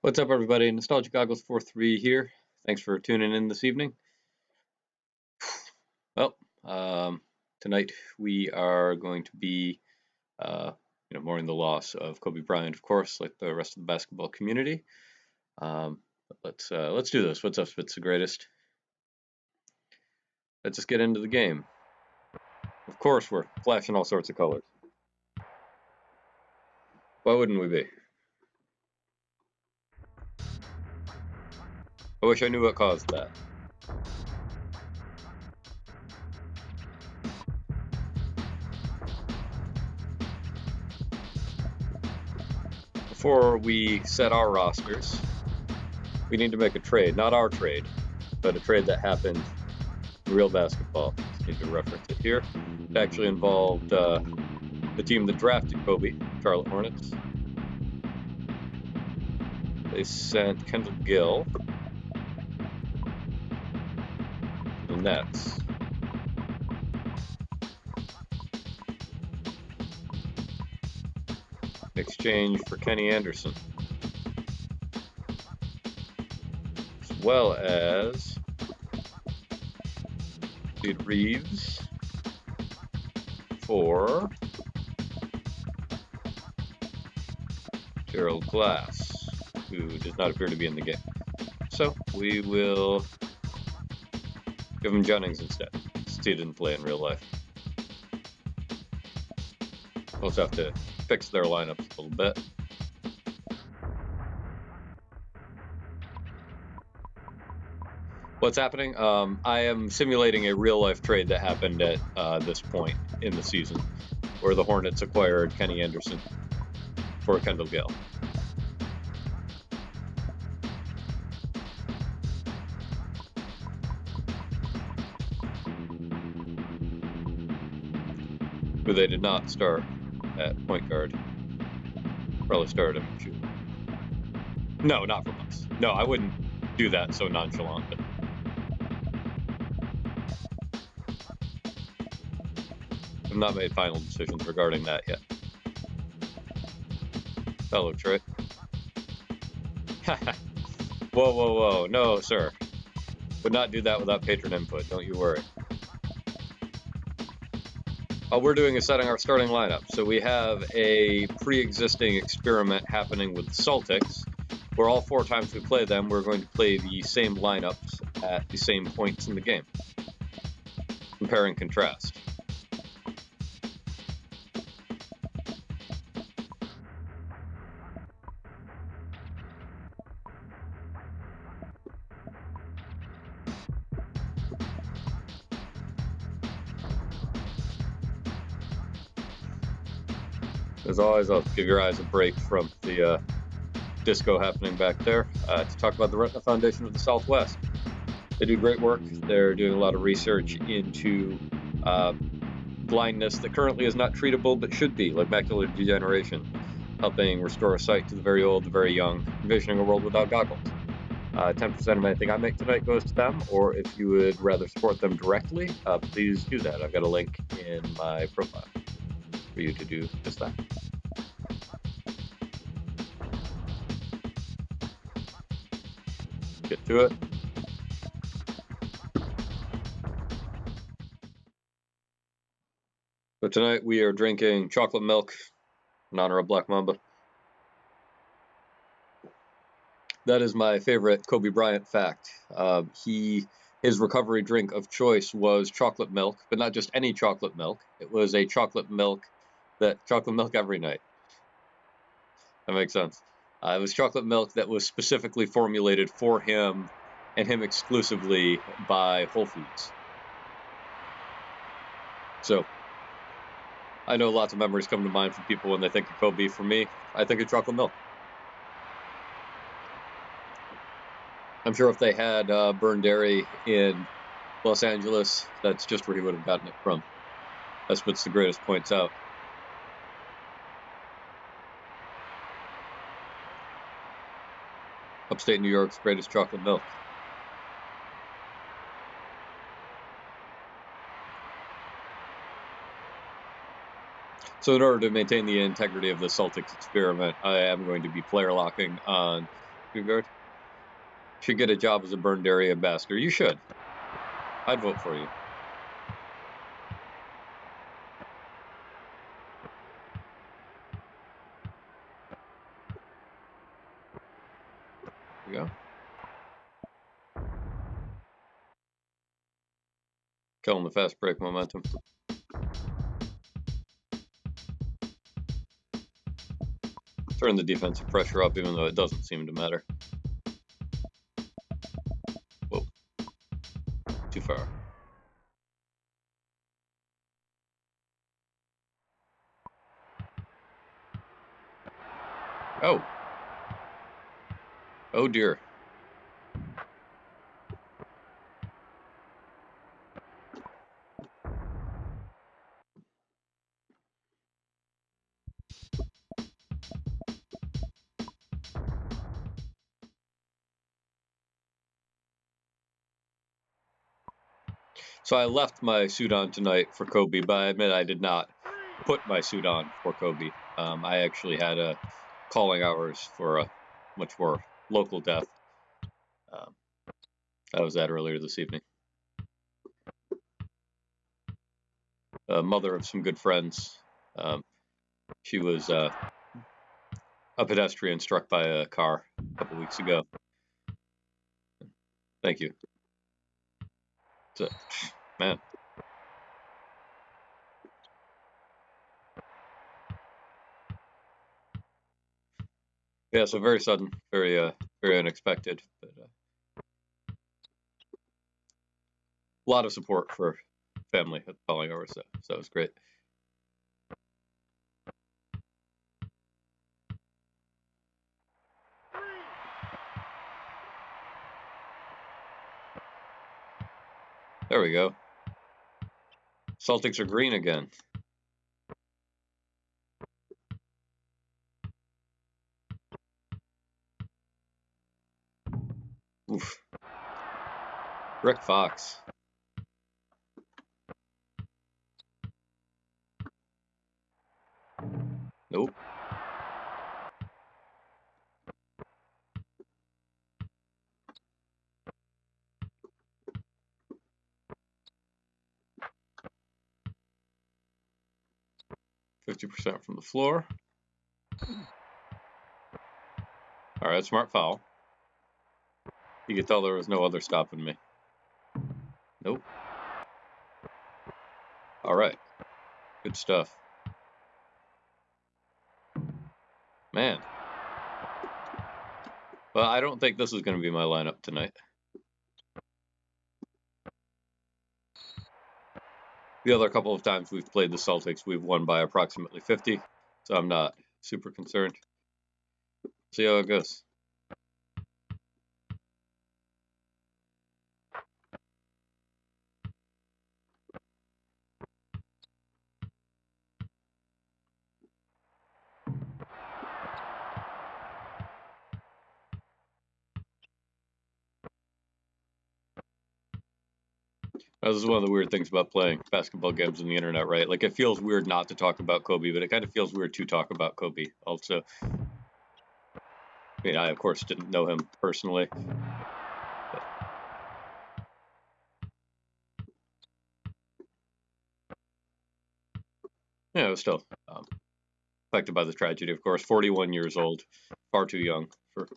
What's up, everybody? Nostalgia Goggles 43 here. Thanks for tuning in this evening. Well, tonight we are going to be, mourning the loss of Kobe Bryant, of course, like the rest of the basketball community. Let's do this. What's up, Spitz the Greatest? Let's just get into the game. Of course, we're flashing all sorts of colors. Why wouldn't we be? I wish I knew what caused that. Before we set our rosters, we need to make a trade. Not our trade, but a trade that happened in real basketball. Just need to reference it here. It actually involved the team that drafted Kobe, Charlotte Hornets. They sent Kendall Gill to the Nets. In exchange for Kenny Anderson, as well as Steve Reeves for Gerald Glass, who does not appear to be in the game. So we will give him Jennings instead, since he didn't play in real life. We'll also have to fix their lineups a little bit. What's happening? I am simulating a real-life trade that happened at this point in the season, where the Hornets acquired Kenny Anderson for Kendall Gill. Who they did not start at point guard. Probably started him shooting. No, not from us. No, I wouldn't do that so nonchalant. But I've not made final decisions regarding that yet. Hello, Trey. Whoa. No, sir. Would not do that without patron input. Don't you worry. All we're doing is setting our starting lineup. So we have a pre-existing experiment happening with the Celtics, where all 4 times we play them, we're going to play the same lineups at the same points in the game. Compare and contrast. As always, I'll give your eyes a break from the disco happening back there to talk about the Retina Foundation of the Southwest. They do great work. They're doing a lot of research into blindness that currently is not treatable but should be, like macular degeneration, helping restore sight to the very old, the very young, envisioning a world without goggles. 10% of anything I make tonight goes to them, or if you would rather support them directly, please do that. I've got a link in my profile for you to do just that. Get to it. So tonight we are drinking chocolate milk in honor of Black Mamba. That is my favorite Kobe Bryant fact. His recovery drink of choice was chocolate milk, but not just any chocolate milk. It was a chocolate milk every night. That makes sense. It was chocolate milk that was specifically formulated for him and him exclusively by Whole Foods. So I know lots of memories come to mind from people when they think of Kobe. For me, I think of chocolate milk. I'm sure if they had Burn Dairy in Los Angeles, that's just where he would have gotten it from. That's what the greatest points out. Upstate New York's greatest chocolate milk. So in order to maintain the integrity of the Celtics experiment, I am going to be player locking on Good guard. Should get a job as a burned area ambassador. You should. I'd vote for you. There we go. Killing the fast break momentum. Turn the defensive pressure up, even though it doesn't seem to matter. Whoa. Too far. Oh. Oh dear. So I left my suit on tonight for Kobe, but I admit I did not put my suit on for Kobe. I actually had calling hours for a much more local death. I was at earlier this evening. Mother of some good friends. She was a pedestrian struck by a car a couple weeks ago. Thank you. So, man. Yeah, so very sudden, very unexpected, but a lot of support for family at the calling hours, so it was great. There we go. Celtics are green again. Oof. Rick Fox. Nope. %50 from the floor. All right, smart foul. You could tell there was no other stopping me. Nope. All right. Good stuff. Man. Well, I don't think this is going to be my lineup tonight. The other couple of times we've played the Celtics, we've won by approximately 50, so I'm not super concerned. See how it goes. This is one of the weird things about playing basketball games on the internet, right? Like, it feels weird not to talk about Kobe, but it kind of feels weird to talk about Kobe also. I mean, I, of course, didn't know him personally. But yeah, it was still affected by the tragedy, of course. 41 years old, far too young for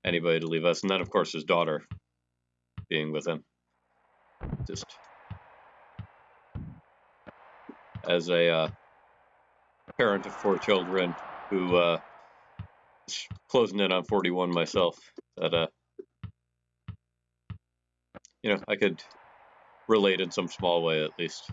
anybody to leave us. And then, of course, his daughter being with him. Just as a parent of 4 children who is closing in on 41 myself, that I could relate in some small way at least.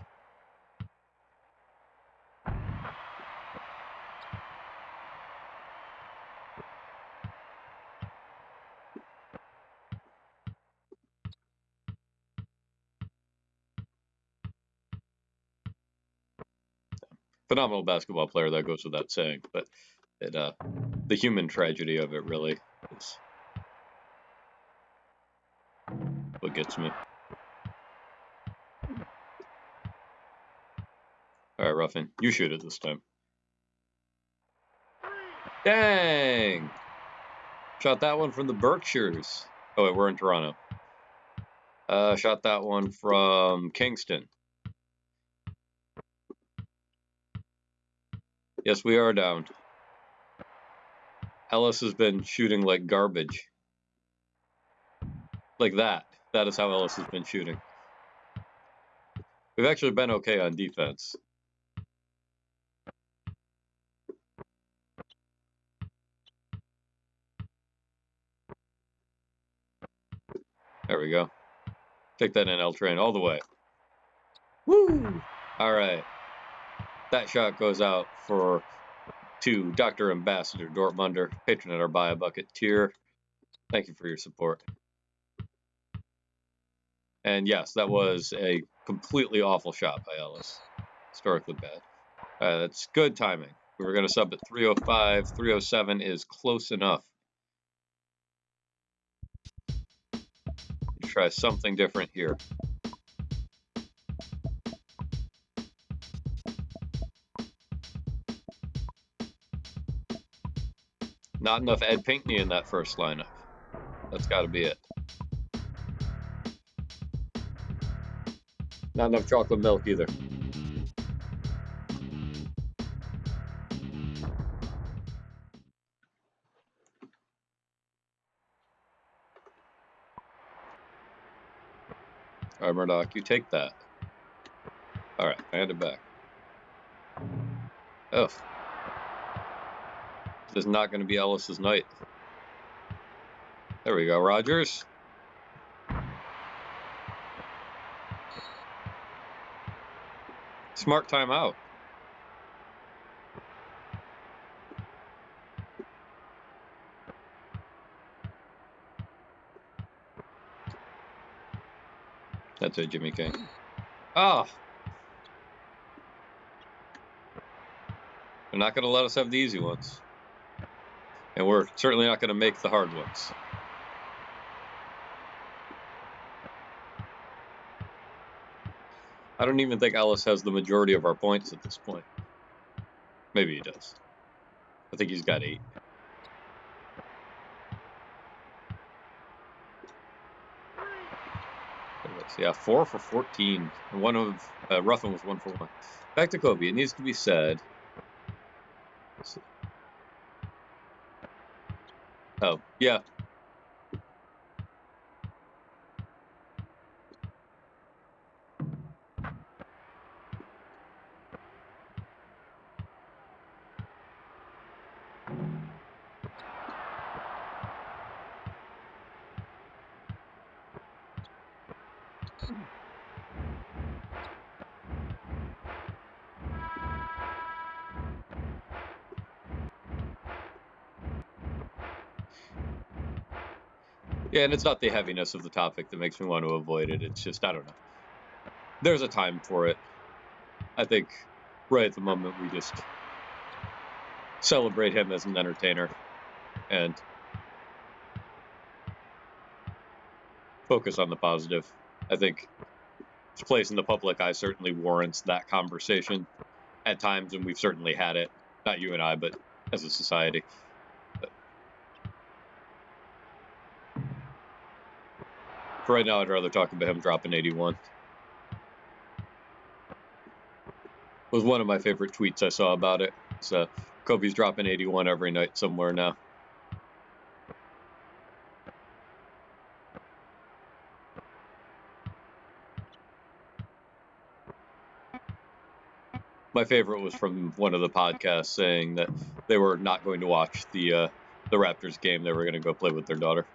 Phenomenal basketball player, that goes without saying, but the human tragedy of it really is what gets me. All right, Ruffin, you shoot it this time. Dang! Shot that one from the Berkshires. Oh, wait, we're in Toronto. Shot that one from Kingston. Yes, we are down. Ellis has been shooting like garbage. Like that. That is how Ellis has been shooting. We've actually been okay on defense. There we go. Take that in, L train, all the way. Woo! All right. That shot goes out to Dr. Ambassador Dortmunder, patron at our Buy a Bucket tier. Thank you for your support. And yes, that was a completely awful shot by Ellis. Historically bad. That's good timing. We were going to sub at 305. 307 is close enough. Try something different here. Not enough Ed Pinkney in that first lineup. That's got to be it. Not enough chocolate milk either. All right, Murdoch, you take that. All right, hand it back. Oh. This is not going to be Ellis's night. There we go, Rogers. Smart timeout. That's it, Jimmy King. Ah! They're not going to let us have the easy ones. And we're certainly not going to make the hard ones. I don't even think Ellis has the majority of our points at this point. Maybe he does. I think he's got 8. Yeah, 4 for 14. And one of Ruffin was 1 for 1. Back to Kobe. It needs to be said. Oh, yeah. Yeah, and it's not the heaviness of the topic that makes me want to avoid it. It's just, I don't know. There's a time for it. I think right at the moment we just celebrate him as an entertainer and focus on the positive. I think his place in the public eye certainly warrants that conversation at times, and we've certainly had it. Not you and I, but as a society. For right now, I'd rather talk about him dropping 81. Was one of my favorite tweets I saw about it. So Kobe's dropping 81 every night somewhere now. My favorite was from one of the podcasts saying that they were not going to watch the Raptors game. They were going to go play with their daughter.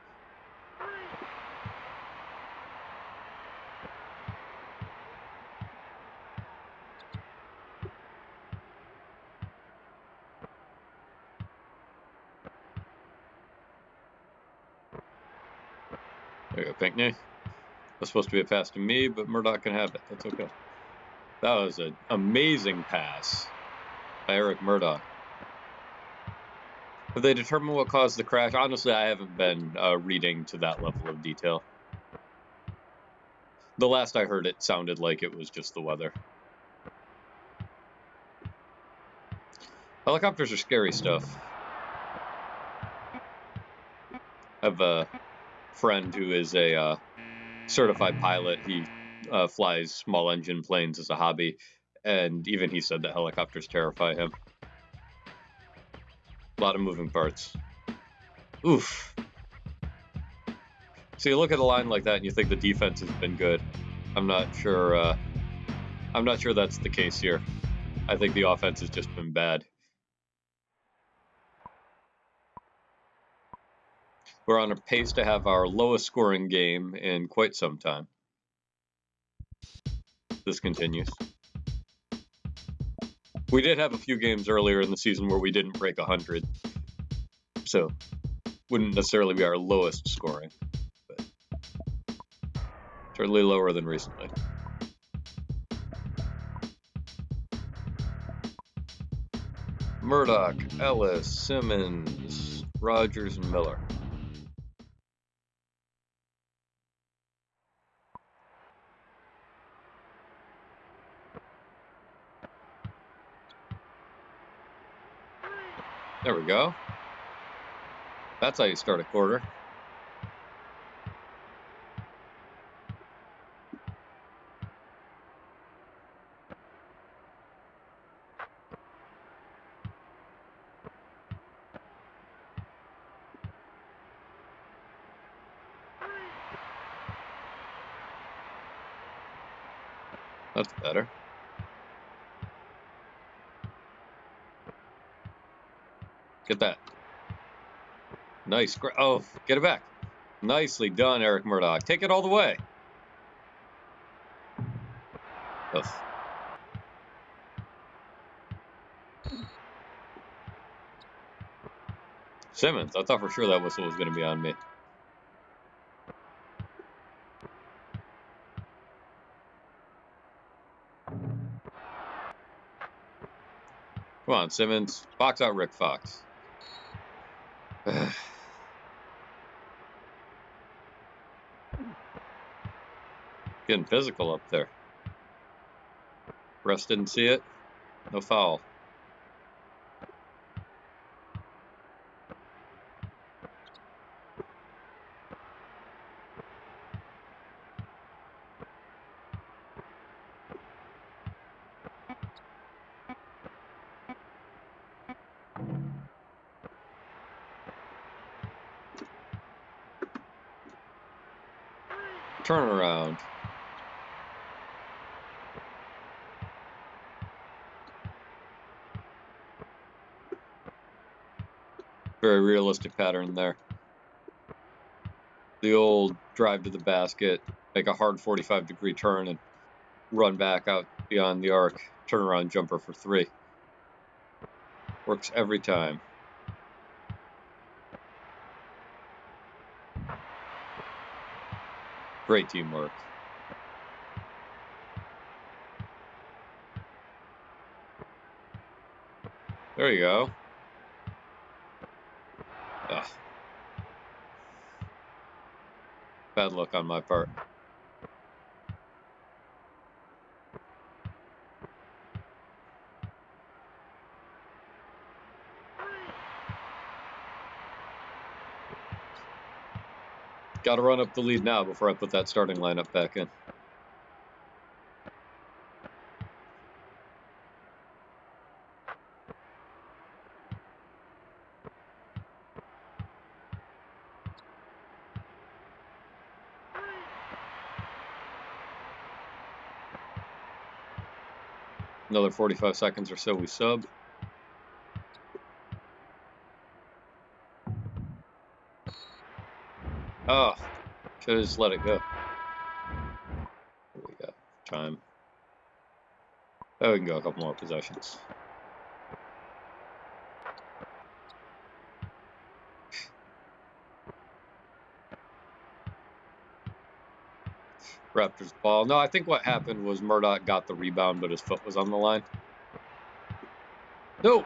There you go, Pinkney. That's supposed to be a pass to me, but Murdoch can have it. That's okay. That was an amazing pass by Eric Murdoch. Have they determined what caused the crash? Honestly, I haven't been reading to that level of detail. The last I heard, it sounded like it was just the weather. Helicopters are scary stuff. I have a friend who is a certified pilot. He flies small engine planes as a hobby, and even he said that helicopters terrify him. A lot of moving parts. Oof. So you look at a line like that and you think the defense has been good. I'm not sure that's the case here. I think the offense has just been bad. We're on a pace to have our lowest scoring game in quite some time. This continues. We did have a few games earlier in the season where we didn't break 100, so wouldn't necessarily be our lowest scoring, but certainly lower than recently. Murdoch, Ellis, Simmons, Rogers, and Miller. There we go. That's how you start a quarter. That's better. Get that. Nice. Oh, get it back. Nicely done, Eric Murdoch. Take it all the way. Ugh. Simmons, I thought for sure that whistle was going to be on me. Come on, Simmons. Box out Rick Fox. Getting physical up there. Russ didn't see it. No foul. Turnaround. Very realistic pattern there. The old drive to the basket, make a hard 45-degree turn and run back out beyond the arc. Turnaround jumper for 3. Works every time. Great teamwork. There you go. Ugh. Bad luck on my part. Got to run up the lead now before I put that starting lineup back in. Another 45 seconds or so, we sub. Oh, should have just let it go. We got time. Oh, we can go a couple more possessions. Raptors ball. No, I think what happened was Murdoch got the rebound, but his foot was on the line. No!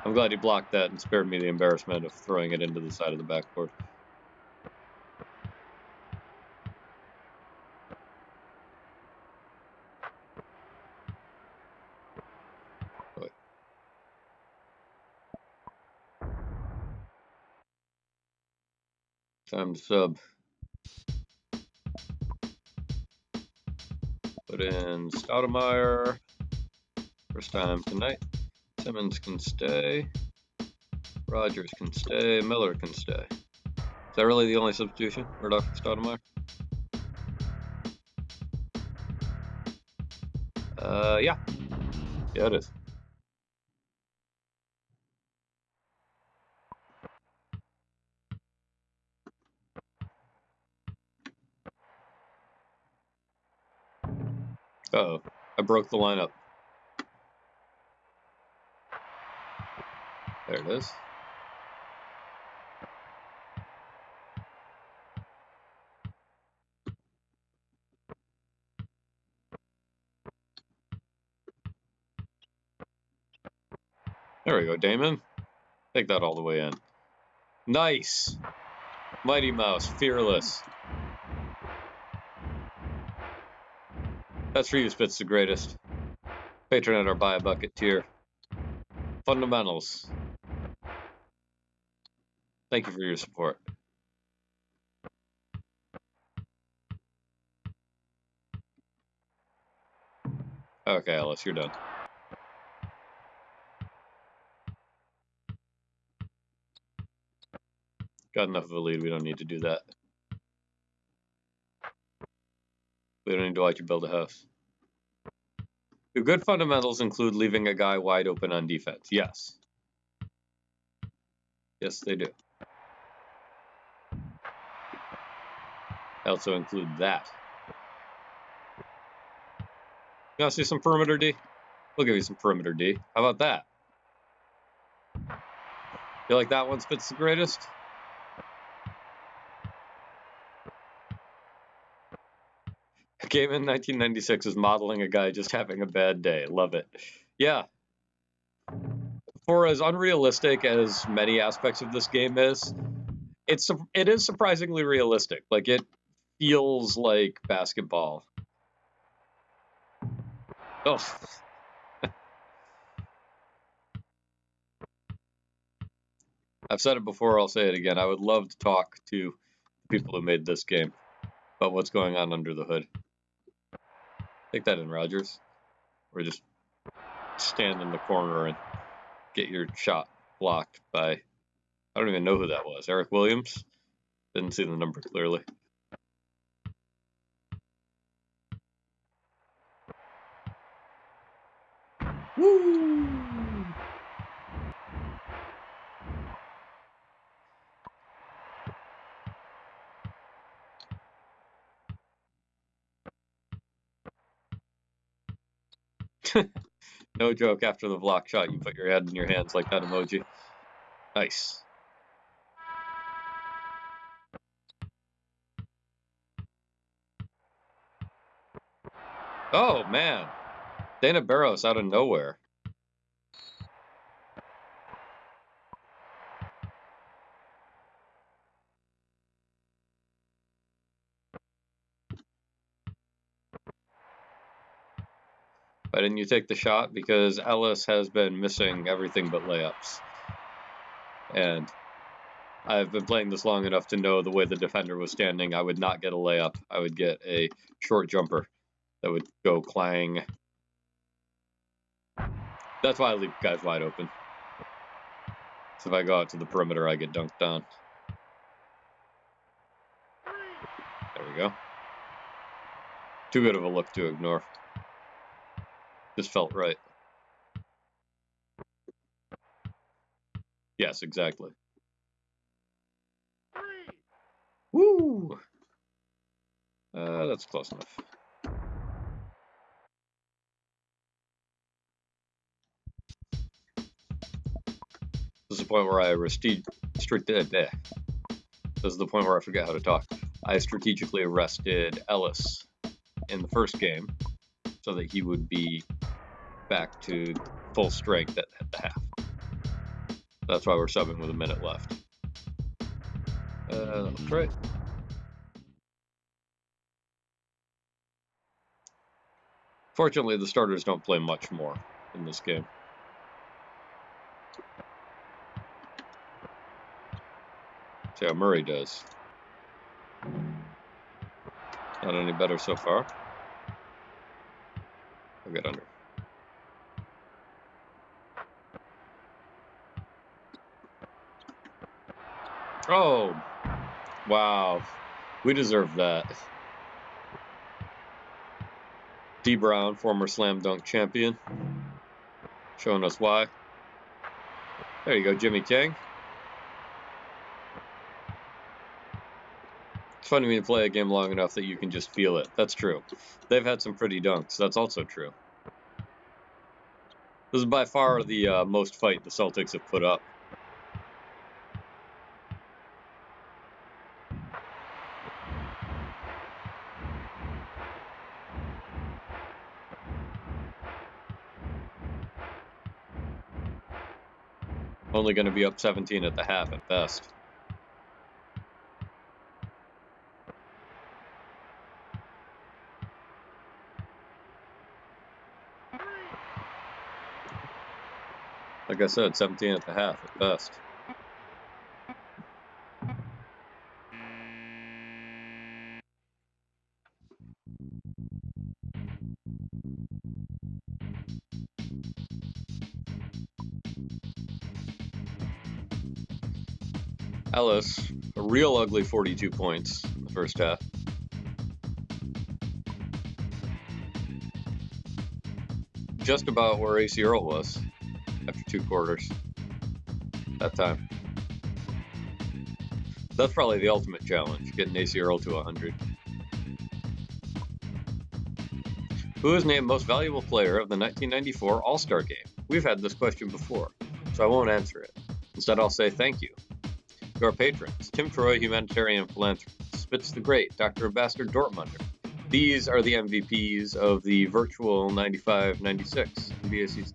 I'm glad he blocked that and spared me the embarrassment of throwing it into the side of the backboard. Time to sub. Put in Stoudemire. First time tonight. Simmons can stay. Rogers can stay. Miller can stay. Is that really the only substitution? Murdoch and Stoudemire? Yeah. Yeah, it is. Uh-oh. I broke the lineup. There it is. There we go, Damon. Take that all the way in. Nice. Mighty Mouse, fearless. That's for you, Spitz the greatest. Patron at our buy a bucket tier. Fundamentals. Thank you for your support. Okay, Ellis, you're done. Got enough of a lead, we don't need to do that. We don't need to watch you build a house. Do good fundamentals include leaving a guy wide open on defense? Yes. Yes, they do. They also include that. You want to see some perimeter D? We'll give you some perimeter D. How about that? You like that one, Spitz the greatest? Game in 1996 is modeling a guy just having a bad day. Love it. Yeah. For as unrealistic as many aspects of this game is, it is surprisingly realistic. Like, it feels like basketball. Oh. I've said it before, I'll say it again. I would love to talk to the people who made this game about what's going on under the hood. Take that in, Rogers. Or just stand in the corner and get your shot blocked by... I don't even know who that was. Eric Williams? Didn't see the number clearly. Woo! No joke, after the block shot, you put your head in your hands like that emoji. Nice. Oh, man. Dana Barros out of nowhere. Why didn't you take the shot? Because Ellis has been missing everything but layups. And I've been playing this long enough to know the way the defender was standing, I would not get a layup. I would get a short jumper that would go clang. That's why I leave guys wide open. So if I go out to the perimeter, I get dunked on. There we go. Too good of a look to ignore. Just felt right. Yes, exactly. Woo! That's close enough. This is the point where I This is the point where I forget how to talk. I strategically arrested Ellis in the first game so that he would be back to full strength at the half. That's why we're subbing with a minute left. That looks right. Fortunately, the starters don't play much more in this game. See how Murray does. Not any better so far. I'll get under. Oh, wow. We deserve that. D. Brown, former slam dunk champion, showing us why. There you go, Jimmy King. It's funny when you play a game long enough that you can just feel it. That's true. They've had some pretty dunks. That's also true. This is by far the most fight the Celtics have put up. Only going to be up 17 at the half at best. Like I said, 17 at the half at best. Ellis, a real ugly 42 points in the first half. Just about where AC Earl was after 2 quarters that time. That's probably the ultimate challenge, getting AC Earl to 100. Who is named most valuable player of the 1994 All-Star Game? We've had this question before, so I won't answer it. Instead, I'll say thank you to our patrons: Tim Troy, humanitarian philanthropist; Spitz the Great, Dr. Bastard Dortmunder. These are the MVPs of the virtual 95-96 NBA season.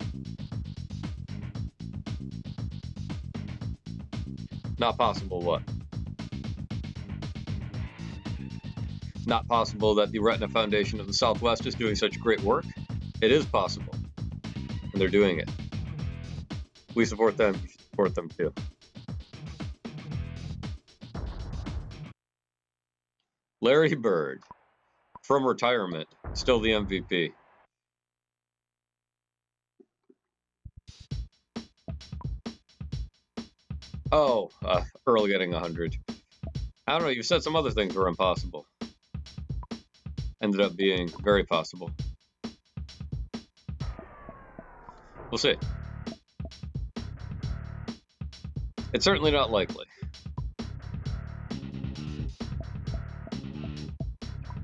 Not possible what? Not possible that the Retina Foundation of the Southwest is doing such great work? It is possible, and they're doing it. We support them, you should support them too. Larry Bird, from retirement, still the MVP. Oh, Earl getting 100. I don't know, you said some other things were impossible. Ended up being very possible. We'll see. It's certainly not likely.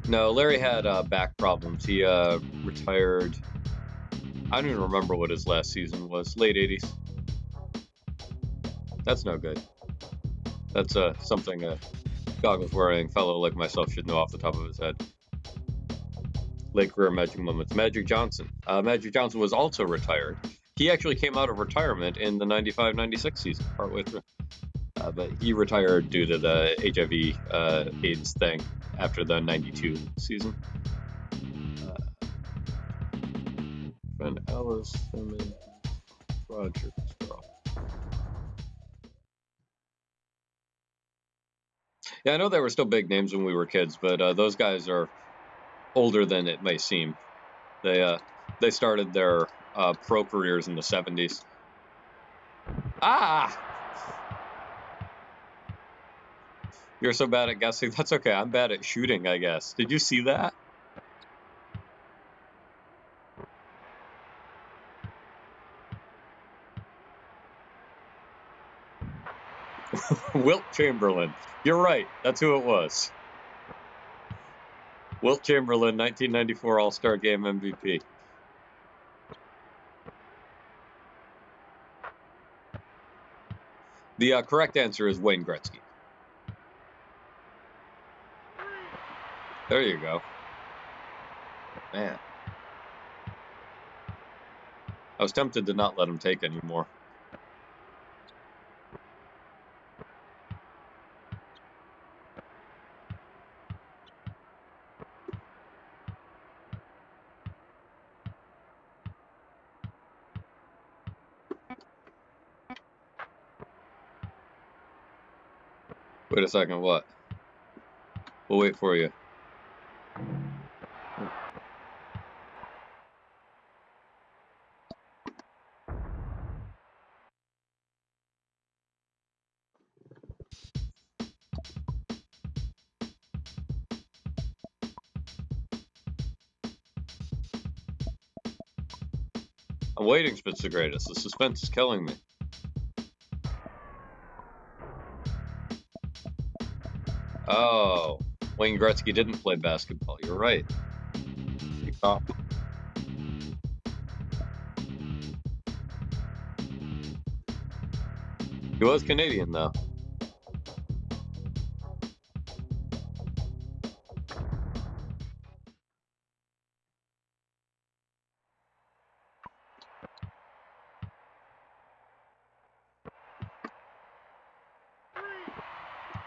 No, Larry had back problems. He retired. I don't even remember what his last season was. Late 80s. That's no good. That's something a goggles-wearing fellow like myself should know off the top of his head. Late career Magic moments. Magic Johnson. Magic Johnson was also retired. He actually came out of retirement in the 95-96 season, partway through. But he retired due to the HIV AIDS thing after the 92 season. Friend Alice, Thurman, Roger, Sproul. Yeah, I know they were still big names when we were kids, but those guys are older than it may seem. They started their pro careers in the 70s. Ah! You're so bad at guessing. That's okay. I'm bad at shooting, I guess. Did you see that? Wilt Chamberlain. You're right. That's who it was. Wilt Chamberlain, 1994 All-Star Game MVP. The correct answer is Wayne Gretzky. There you go. Man. I was tempted to not let him take anymore. Wait a second, what? We'll wait for you. I'm waiting, Spitz the Greatest. The suspense is killing me. Oh, Wayne Gretzky didn't play basketball. You're right. He was Canadian, though.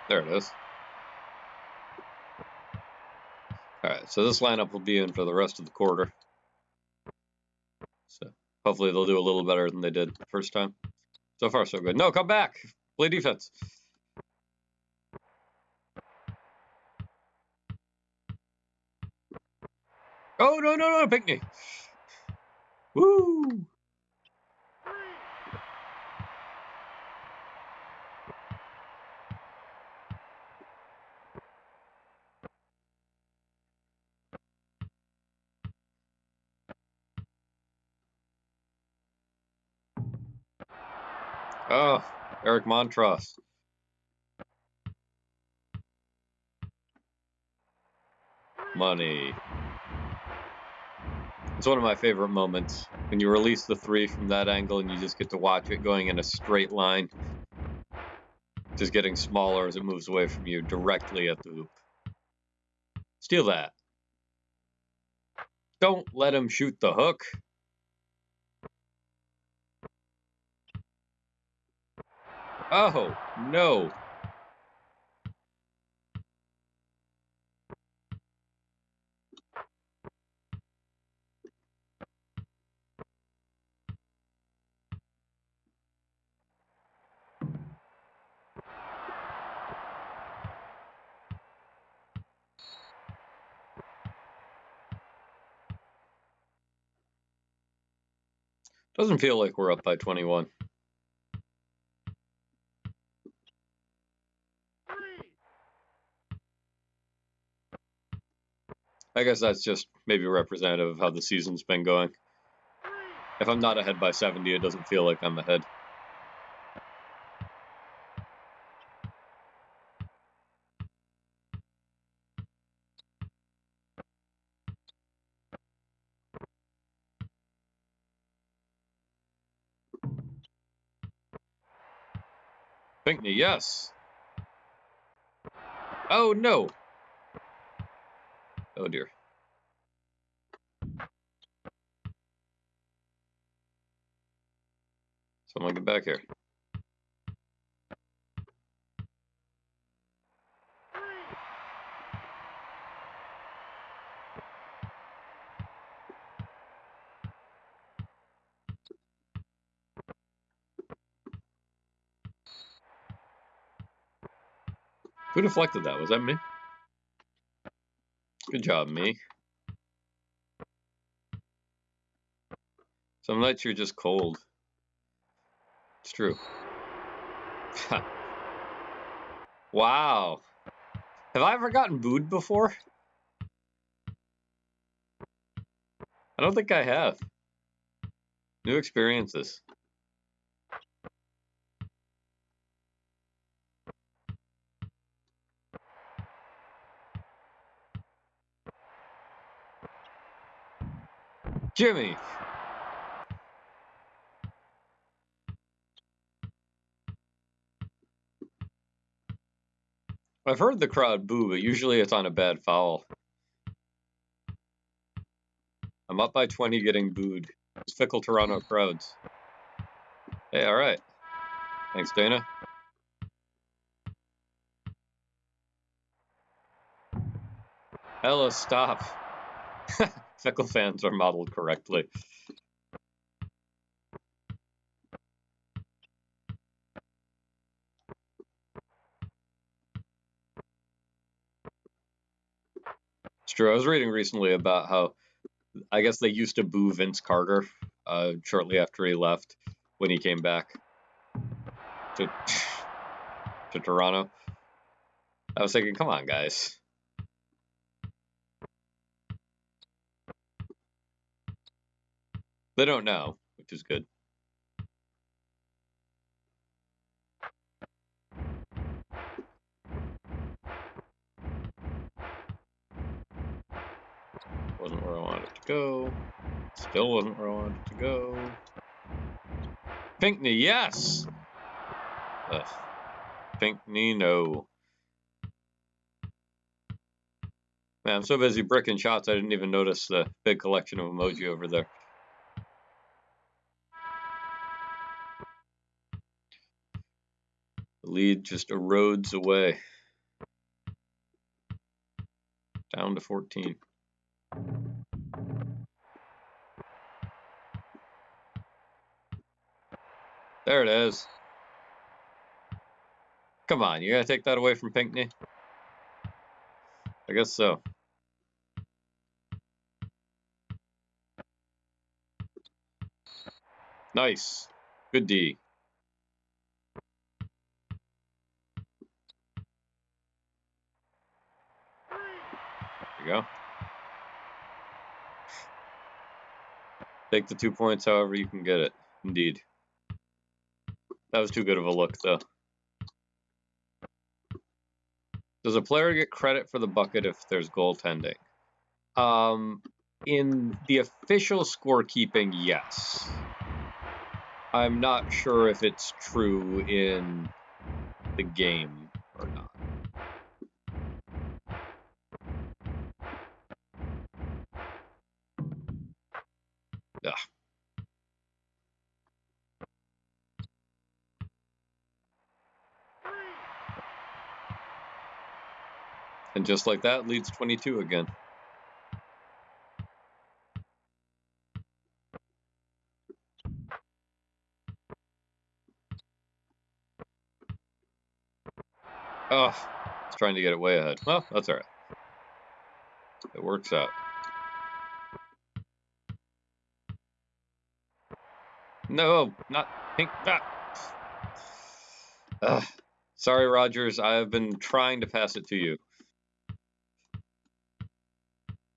There it is. Alright, so this lineup will be in for the rest of the quarter. So hopefully they'll do a little better than they did the first time. So far, so good. No, come back! Play defense. Oh, no, Pinckney! Woo! Oh, Eric Montross. Money. It's one of my favorite moments when you release the three from that angle and you just get to watch it going in a straight line, just getting smaller as it moves away from you directly at the hoop. Steal that. Don't let him shoot the hook. Oh, no. Doesn't feel like we're up by 21. I guess that's just maybe representative of how the season's been going. If I'm not ahead by 70, it doesn't feel like I'm ahead. Pinckney, yes. Oh, no. Oh, dear. Someone get back here. Who deflected that? Was that me? Good job, me. Some nights you're just cold. It's true. Wow. Have I ever gotten booed before? I don't think I have. New experiences. Jimmy. I've heard the crowd boo, but usually it's on a bad foul. I'm up by 20 getting booed. It's fickle Toronto crowds. Hey, all right. Thanks, Dana. Ella, stop. Fickle fans are modeled correctly. It's true. I was reading recently about how I guess they used to boo Vince Carter shortly after he left when he came back to Toronto. I was thinking, come on, guys. They don't know. which is good. Wasn't where I wanted it to go. Still wasn't where I wanted it to go. Pinckney, yes! Ugh. Pinckney, no. Man, I'm so busy bricking shots, I didn't even notice the big collection of emoji over there. The lead just erodes away. Down to 14. There it is. Come on, you gotta take that away from Pinckney? I guess so. Nice. Good D. There you go. Take the 2 points however you can get it. Indeed. That was too good of a look, though. Does a player get credit for the bucket if there's goaltending? In the official scorekeeping, yes. I'm not sure if it's true in the game or not. Ugh. And just like that, leads 22 again. Oh, it's trying to get it way ahead. Well, that's all right. It works out. No, not pink. Sorry, Rogers. I have been trying to pass it to you.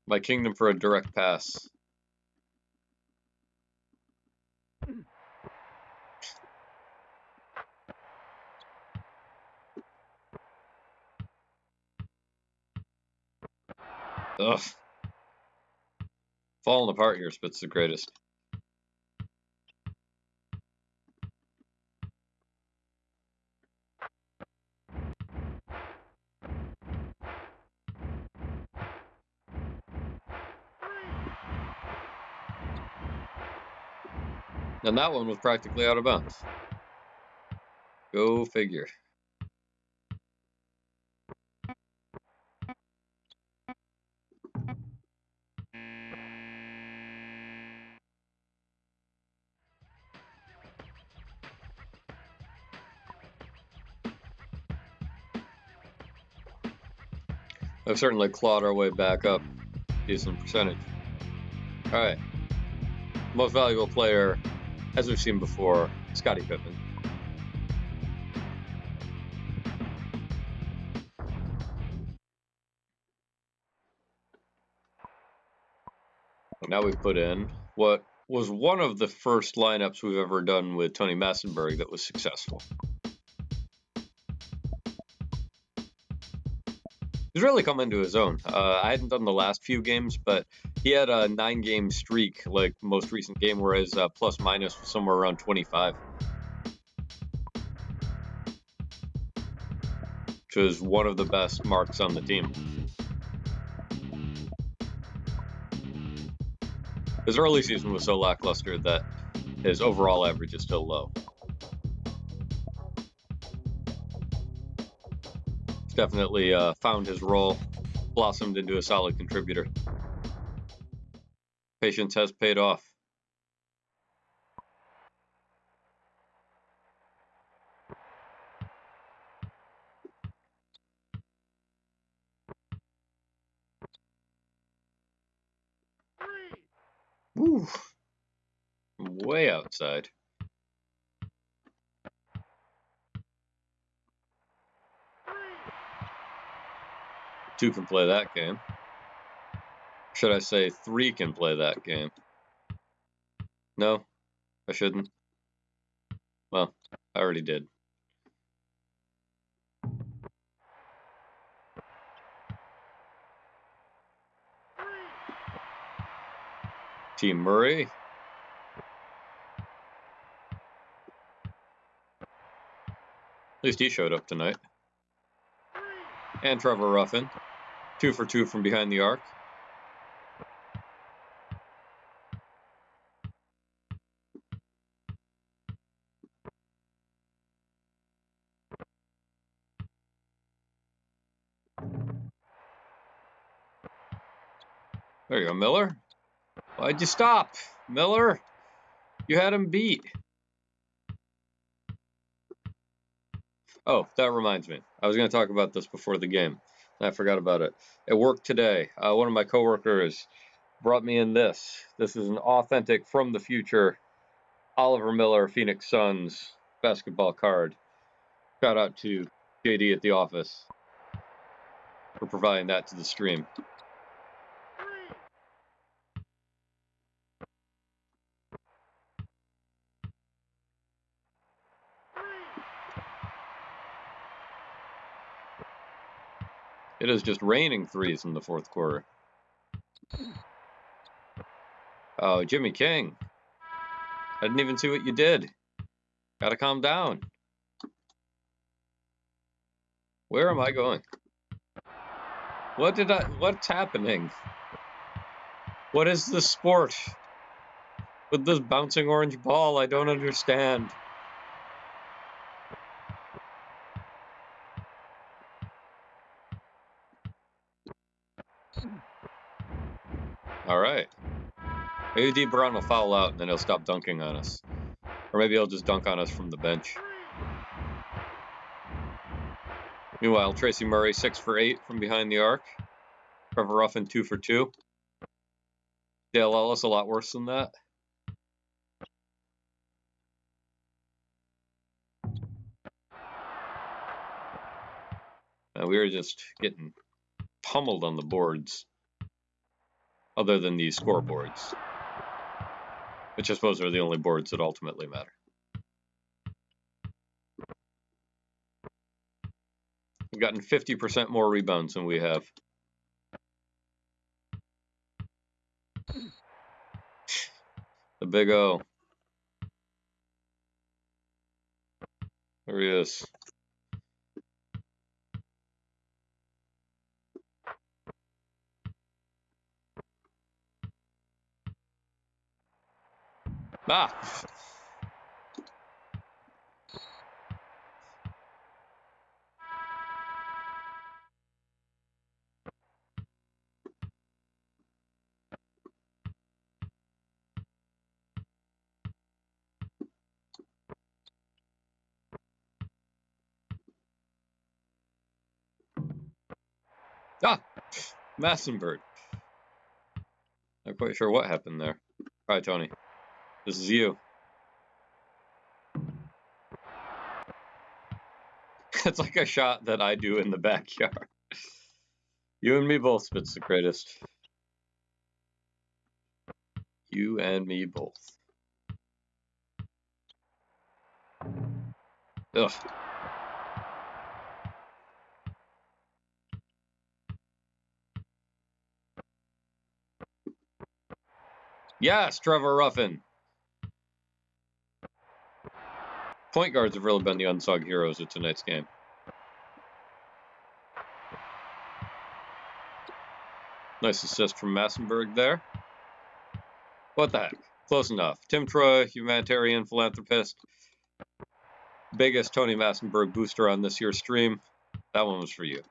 My kingdom for a direct pass. Ugh. Falling apart here, Spit's the greatest. And that one was practically out of bounds. Go figure. We've certainly clawed our way back up. Decent percentage. Alright. Most valuable player, as we've seen before, Scottie Pippen. Now we've put in what was one of the first lineups we've ever done with Tony Massenburg that was successful. He's really come into his own. I hadn't done the last few games, but he had a 9-game streak, like most recent game, where his plus minus was somewhere around 25. Which was one of the best marks on the team. His early season was so lackluster that his overall average is still low. He's definitely found his role, blossomed into a solid contributor. Patience has paid off. Woo! Way outside. Two can play that game. Should I say 3 can play that game? No? I shouldn't. Well, I already did. Team Murray. At least he showed up tonight. And Trevor Ruffin. 2 for 2 from behind the arc. There you go, Miller. Why'd you stop? Miller, you had him beat. Oh, that reminds me. I was going to talk about this before the game. I forgot about it. At work today, one of my coworkers brought me in this. This is an authentic from the future Oliver Miller Phoenix Suns basketball card. Shout out to JD at the office for providing that to the stream. It is just raining threes in the fourth quarter. Oh, Jimmy King. I didn't even see what you did. Gotta calm down. Where am I going? What's happening? What is this sport? With this bouncing orange ball, I don't understand. All right. Maybe D. Brown will foul out and then he'll stop dunking on us. Or maybe he'll just dunk on us from the bench. Meanwhile, Tracy Murray 6 for 8 from behind the arc. Trevor Ruffin 2 for 2. Dale Ellis a lot worse than that. We were just getting pummeled on the boards. Other than these scoreboards. Which I suppose are the only boards that ultimately matter. We've gotten 50% more rebounds than we have. The Big O. There he is. Ah! Ah! Massenberg. Not quite sure what happened there. All right, Tony. This is you. It's like a shot that I do in the backyard. You and me both, Spitz the greatest. You and me both. Ugh. Yes, Trevor Ruffin. Point guards have really been the unsung heroes of tonight's game. Nice assist from Massenberg there. What the heck? Close enough. Tim Troy, humanitarian philanthropist. Biggest Tony Massenberg booster on this year's stream. That one was for you.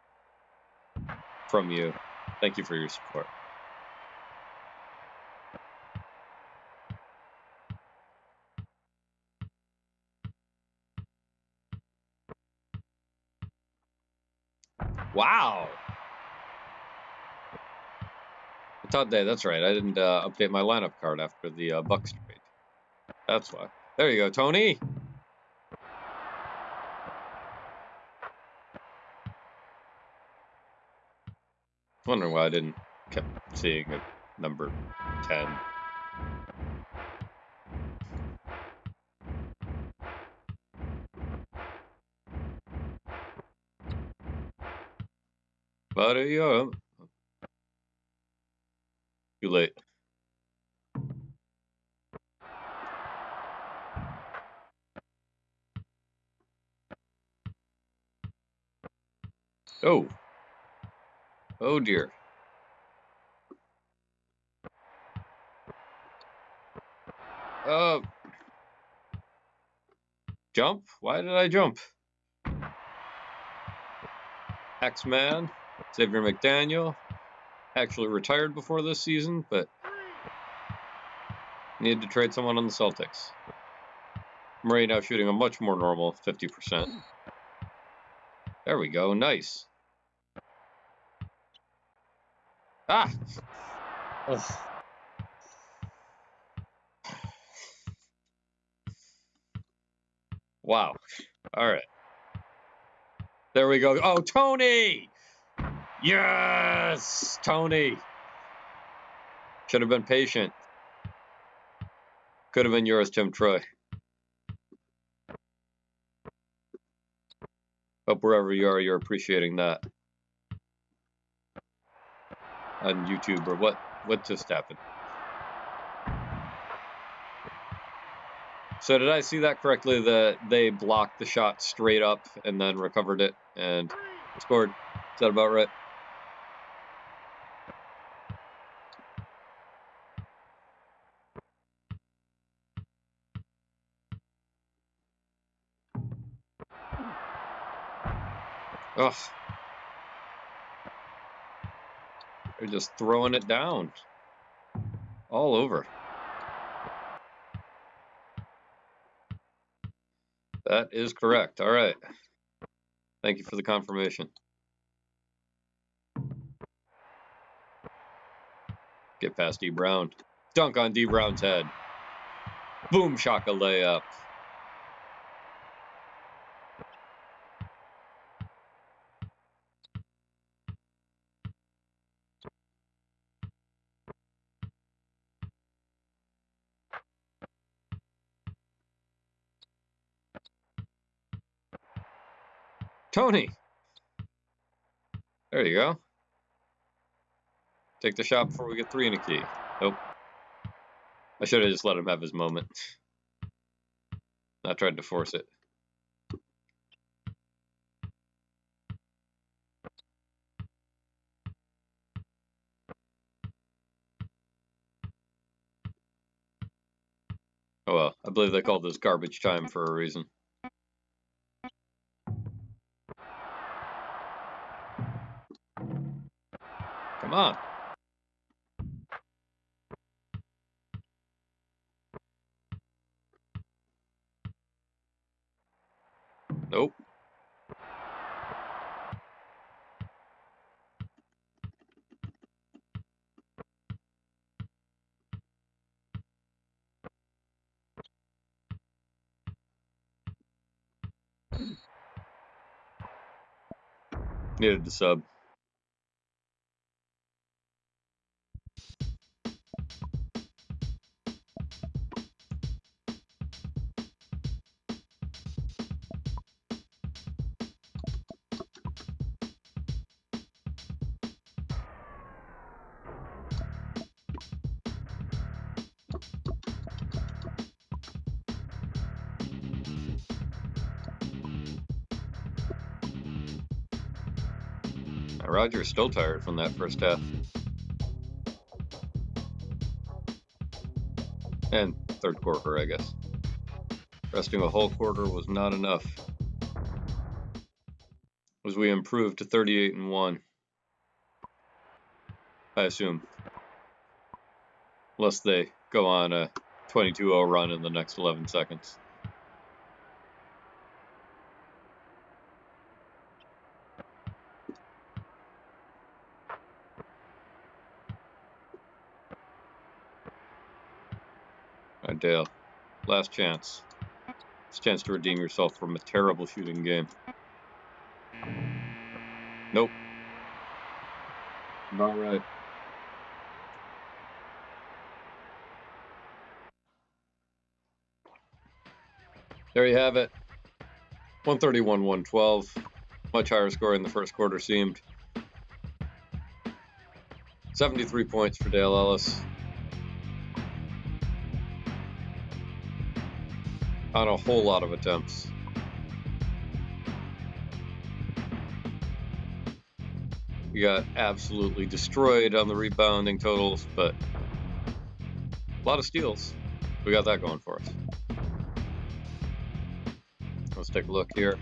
From you. Thank you for your support. Wow. Todd Day, that's right. I didn't update my lineup card after the Bucks trade. That's why. There you go, Tony. Wondering why I didn't keep seeing a number 10. But too late. Oh. Oh dear. Jump? Why did I jump? X-Man, Xavier McDaniel, actually retired before this season, but needed to trade someone on the Celtics. Murray now shooting a much more normal 50%. There we go, nice. Ah! Ugh. Wow. All right. There we go. Oh, Tony! Yes! Tony! Should have been patient. Could have been yours, Tim Troy. Hope wherever you are, you're appreciating that. On YouTube, or what just happened? So did I see that correctly, that they blocked the shot straight up and then recovered it and scored? Is that about right? Ugh. They're just throwing it down. All over. That is correct. All right. Thank you for the confirmation. Get past D. Brown. Dunk on D. Brown's head. Boom shaka layup. Tony! There you go. Take the shot before we get 3 in a key. Nope. I should have just let him have his moment. Not tried to force it. Oh well, I believe they called this garbage time for a reason. Come on. Nope. Needed to sub. Roger's still tired from that first half. And third quarter, I guess. Resting a whole quarter was not enough, as we improved to 38-1. I assume. Unless they go on a 22-0 run in the next 11 seconds. All right, Dale. Last chance. It's a chance to redeem yourself from a terrible shooting game. Nope. Not right. There you have it. 131-112. Much higher score in the first quarter seemed. 73 points for Dale Ellis on a whole lot of attempts. We got absolutely destroyed on the rebounding totals, but a lot of steals. We got that going for us. Let's take a look here.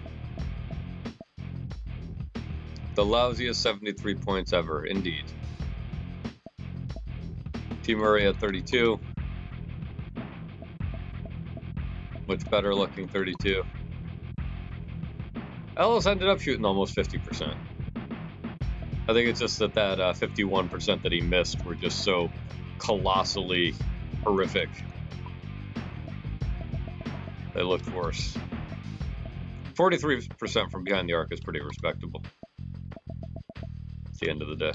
The lousiest 73 points ever, indeed. T. Murray at 32. Much better looking 32. Ellis ended up shooting almost 50%. I think it's just that 51% that he missed were just so colossally horrific. They looked worse. 43% from behind the arc is pretty respectable at the end of the day.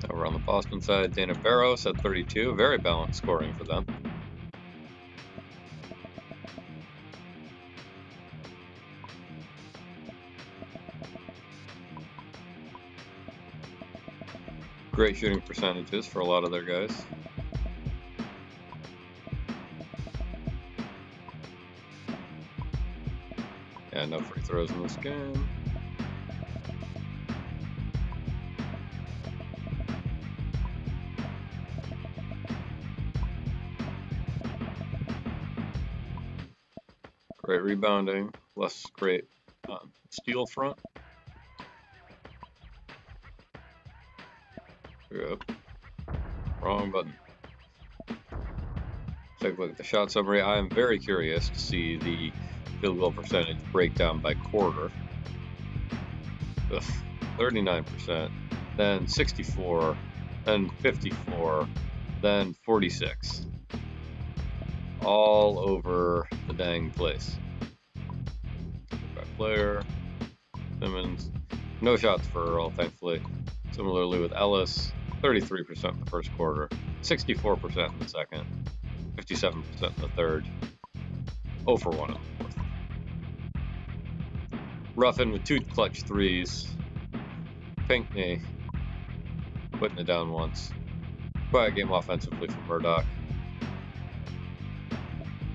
Over on the Boston side, Dana Barros at 32. Very balanced scoring for them. Great shooting percentages for a lot of their guys. Yeah, no free throws in this game. Great rebounding, less great steal front. Yep. Wrong button. Take a look at the shot summary. I am very curious to see the field goal percentage breakdown by quarter. 39%, then 64, then 54, then 46. All over the dang place. By player, Simmons. No shots for Earl, thankfully. Similarly with Ellis, 33% in the first quarter, 64% in the second, 57% in the third, 0 for 1 in the fourth. Ruffin with 2 clutch threes. Pinckney putting it down once. Quiet game offensively from Murdoch.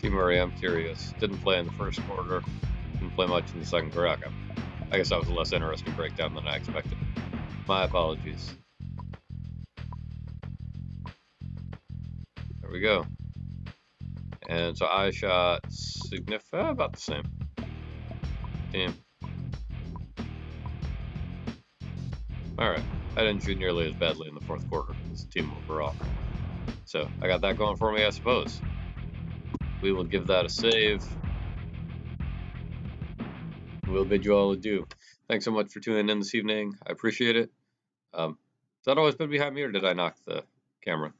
T. Murray, I'm curious. Didn't play in the first quarter. Didn't play much in the second quarter. Okay. I guess that was a less interesting breakdown than I expected. My apologies. There we go. And so I shot about the same. Team. Alright. I didn't shoot nearly as badly in the fourth quarter as the team overall. So I got that going for me, I suppose. We will give that a save. We'll bid you all adieu. Thanks so much for tuning in this evening. I appreciate it. Has that always been behind me, or did I knock the camera?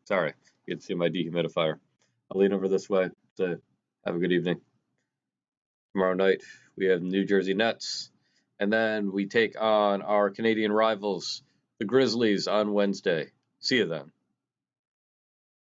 Sorry, you can see my dehumidifier. I'll lean over this way. So have a good evening. Tomorrow night, we have New Jersey Nets. And then we take on our Canadian rivals, the Grizzlies, on Wednesday. See you then.